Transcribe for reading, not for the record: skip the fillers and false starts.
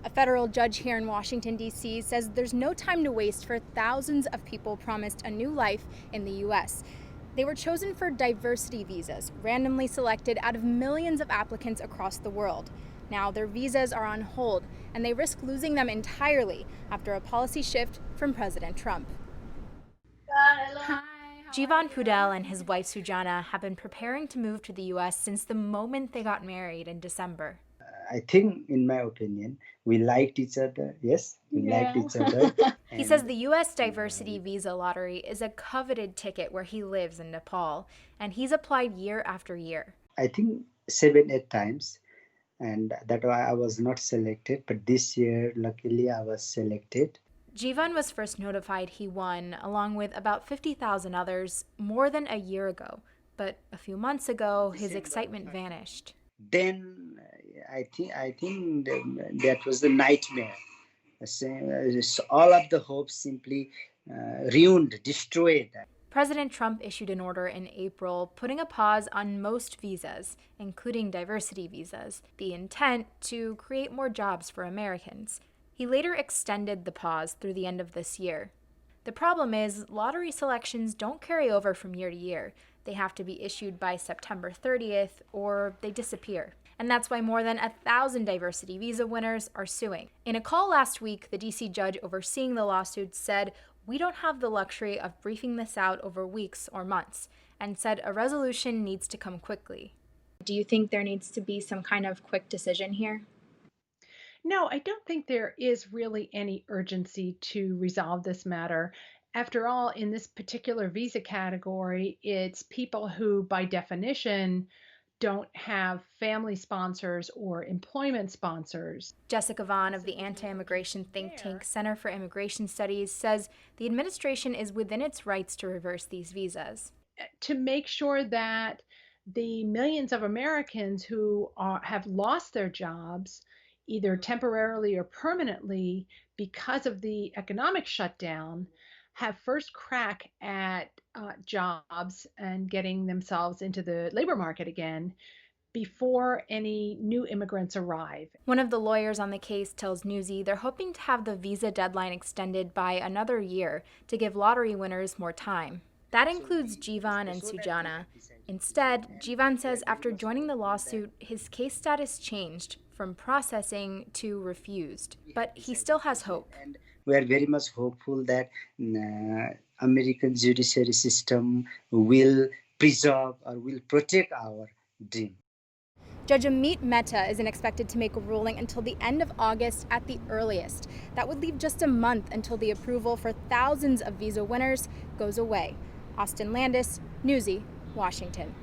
A federal judge here in Washington, D.C. says there's no time to waste for thousands of people promised a new life in the U.S. They were chosen for diversity visas, randomly selected out of millions of applicants across the world. Now their visas are on hold, and they risk losing them entirely after a policy shift from President Trump. Hi. Jivan Pudel and his wife Sujana have been preparing to move to the U.S. since the moment they got married in December. I think, in my opinion, we liked each other. Yes, we liked each other. He says the U.S. Diversity Visa Lottery is a coveted ticket where he lives in Nepal, and he's applied year after year. I think 7, 8 times, and that's why I was not selected. But this year, luckily, I was selected. Jivan was first notified he won, along with about 50,000 others, more than a year ago. But a few months ago, his excitement vanished. Then I think that was the nightmare. All of the hopes simply ruined, destroyed. President Trump issued an order in April putting a pause on most visas, including diversity visas, the intent to create more jobs for Americans. He later extended the pause through the end of this year. The problem is, lottery selections don't carry over from year to year. They have to be issued by September 30th, or they disappear. And that's why more than 1,000 diversity visa winners are suing. In a call last week, the DC judge overseeing the lawsuits said, "We don't have the luxury of briefing this out over weeks or months," and said a resolution needs to come quickly. Do you think there needs to be some kind of quick decision here? No, I don't think there is really any urgency to resolve this matter. After all, in this particular visa category, it's people who, by definition, don't have family sponsors or employment sponsors. Jessica Vaughn of the anti-immigration think tank Center for Immigration Studies says the administration is within its rights to reverse these visas. To make sure that the millions of Americans who have lost their jobs, either temporarily or permanently, because of the economic shutdown, have first crack at jobs and getting themselves into the labor market again before any new immigrants arrive. One of the lawyers on the case tells Newsy they're hoping to have the visa deadline extended by another year to give lottery winners more time. That includes Jivan and Sujana. Instead, Jivan says after joining the lawsuit, his case status changed from processing to refused, but he still has hope. And we are very much hopeful that American judiciary system will preserve or will protect our dream. Judge Amit Mehta isn't expected to make a ruling until the end of August at the earliest. That would leave just a month until the approval for thousands of visa winners goes away. Austin Landis, Newsy, Washington.